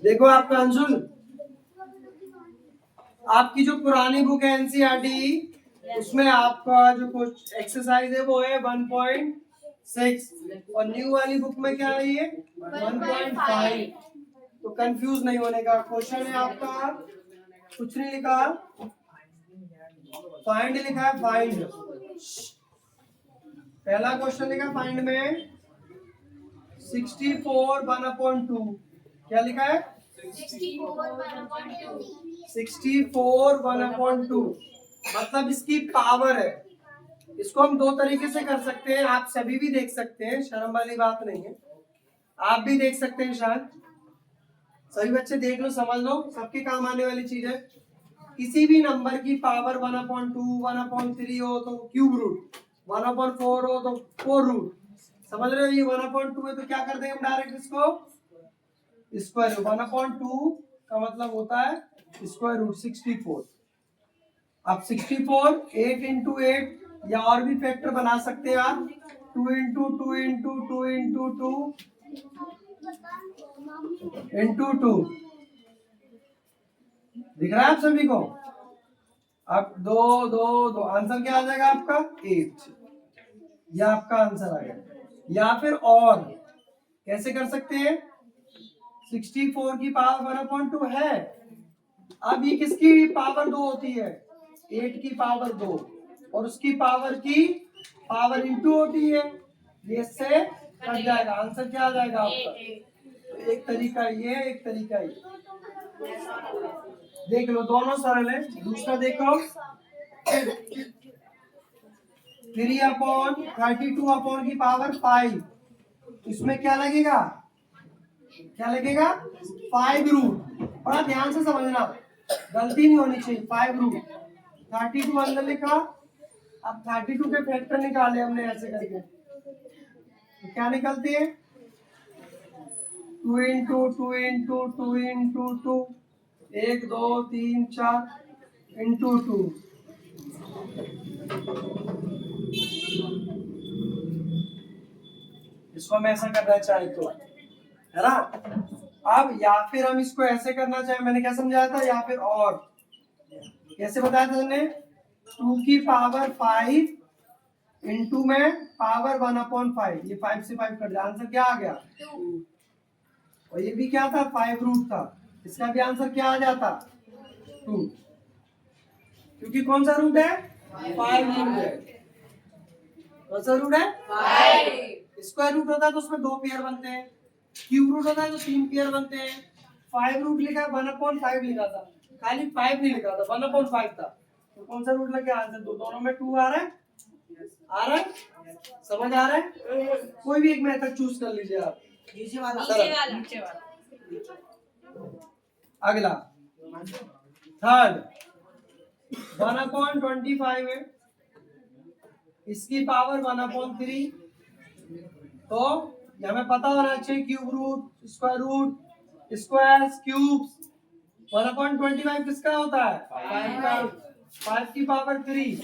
देखो आपका अंशुल, आपकी जो पुरानी बुक है एनसीईआरटी, उसमें आपका जो कुछ एक्सरसाइज है वो है 1.6 और न्यू वाली बुक में क्या है ये 1.5। तो कंफ्यूज नहीं होने का। क्वेश्चन है आपका कुछ नहीं लिखा, फाइंड लिखा है, फाइंड। पहला क्वेश्चन लिखा फाइंड में 64 1/2। क्या लिखा है 64 1/2, मतलब इसकी पावर है। इसको हम दो तरीके से कर सकते हैं, आप सभी भी देख सकते हैं, शर्म वाली बात नहीं है, आप भी देख सकते हैं शायद। सभी बच्चे देख लो, समझ लो, सबके काम आने वाली चीज है। किसी भी नंबर की पावर 1/2 1/3 हो तो क्यूब रूट, 1/4 हो तो 4 रूट। समझ रहे हो, ये 1/2 है तो क्या कर देंगे हम डायरेक्ट इसको स्क्वायर रूट। 1/2 का मतलब होता है स्क्वायर रूट 64। अब 64 8 इंटू 8 या और भी फैक्टर बना सकते हैं आप, 2 इंटू 2 इंटू 2 इंटू 2 इंटू 2। दिख रहा है आप सभी को? अब 2 2 2 आंसर क्या आ जाएगा आपका 8। यह आपका आंसर आ गया। या फिर और कैसे कर सकते हैं, 64 की पावर 1/2 है, अब ये किसकी पावर 2 होती है 8 की पावर 2 और उसकी पावर की पावर इंटू होती है, ये इससे कट जाएगा, आंसर क्या आ जाएगा आपका। तो एक तरीका ये, एक तरीका ये, देख लो दोनों सरल है। दूसरा देखो 3/32 की पावर 5, इसमें क्या लगेगा, क्या लगेगा 5 रूट। बड़ा ध्यान से समझना, गलती नहीं होनी चाहिए। 5 रूट 32 अंदर लिखा, अब 32 के फैक्टर निकाले हमने ऐसे करके, तो क्या निकलते हैं 2 इंटू 2 इंटू 2 इंटू 2, 1 2 3 4 इंटू 2। इसको हम ऐसा करना चाहे तो, है ना। अब या फिर हम इसको ऐसे करना चाहे, मैंने क्या समझाया था, या फिर और कैसे बताया था हमने, 2 की पावर 5 इंटू में पावर 1/5, ये 5 से 5 कट जाए, आंसर क्या आ गया 2। और ये भी क्या था 5 रूट था, इसका भी आंसर क्या आ जाता 2, क्योंकि कौन सा रूट है 5 रूट है। कौन सा रूट है 5। स्क्वायर रूट होता है तो उसमें 2 पेयर बनते हैं, क्यूब रूट होता है तो 3 पेयर बनते हैं। 5 रूट लिखा है, 1/5 लिखा था, खाली 5 नहीं लिखा था, 1/5 था, तो कौन सा रूट लग गया आंसर, दोनों में 2 आ रहा है, आ रहा है, समझ आ रहा है। कोई भी एक मेथड चूज कर लीजिए आप, नीचे वाला। अगला थर्ड 1/25 है, इसकी पावर 1/3, तो हमें पता होना चाहिए cube root square root square cubes. 1/25 किसका होता है 5 का, 5 की पावर 3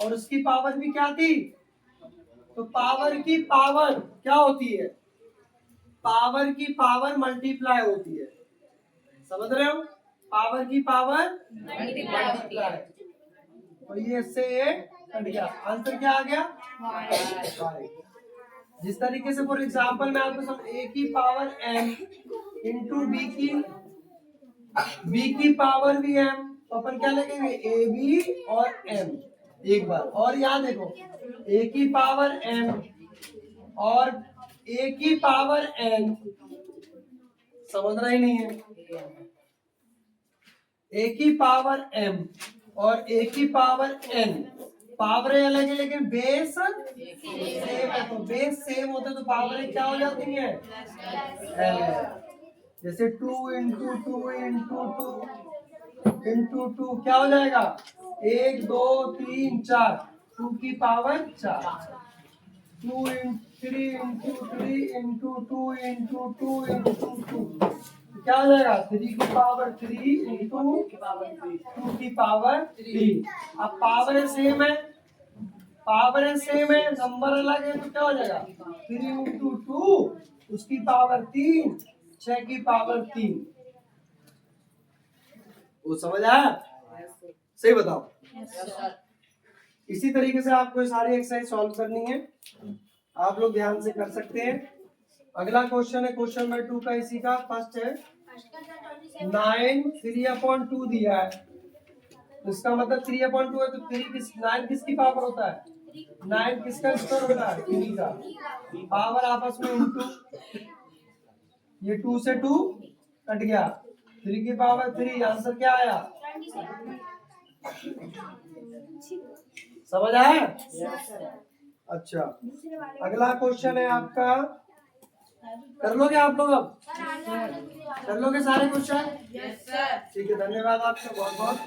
और उसकी पावर भी क्या थी, तो पावर की पावर क्या होती है, पावर की पावर मल्टीप्लाई होती है, समझ रहे हो, पावर की पावर मल्टीप्लाई। तो ये इससे ये कट गया, आंसर क्या आ गया 5। जिस तरीके से फॉर एग्जाम्पल मैं आपको सब a की पावर m इंटू b की पावर भी m, तो अपन क्या लिखेंगे ए बी और m। एक बार और याद देखो, a की पावर m और a की पावर n, समझना ही नहीं है, a की पावर m और a की पावर n, पावर अलग है लेकिन बेस सेम है, तो बेस सेम होते तो पावर क्या हो जाती है, जैसे 2 इंटू 2 इंटू 2 इंटू 2 क्या हो जाएगा 1 2 3 4, 2 की power 4, 2 3 into 3 into 2 into 2 into 2, क्या हो जाएगा 3 की पावर 3 इंटू 2 की पावर 3। अब पावर सेम है पावर सेम है, नंबर अलग है, तो क्या हो जाएगा 3 इंटू 2 उसकी पावर 3 6 की पावर 3। वो समझ आया? सही बताओ। इसी तरीके से आपको ये सारी एक्सरसाइज सॉल्व करनी है, आप लोग ध्यान से कर सकते हैं। अगला क्वेश्चन है क्वेश्चन नंबर 2 का, इसी का फर्स्ट है 9 3/2 दिया है, तो इसका मतलब 3/2 है, तो 9 किसकी पावर होता है? 9 किसका स्क्वायर होता है? 3 का। पावर आपस में इंटू, ये 2 से 2 कट गया, 3 की पावर 3, आंसर क्या आया? समझ आया? अच्छा, अगला क्वेश्चन है आपका, कर लोगे आप लोग? अब कर लोगे सारे क्वेश्चन? ठीक है, धन्यवाद आपका बहुत बहुत।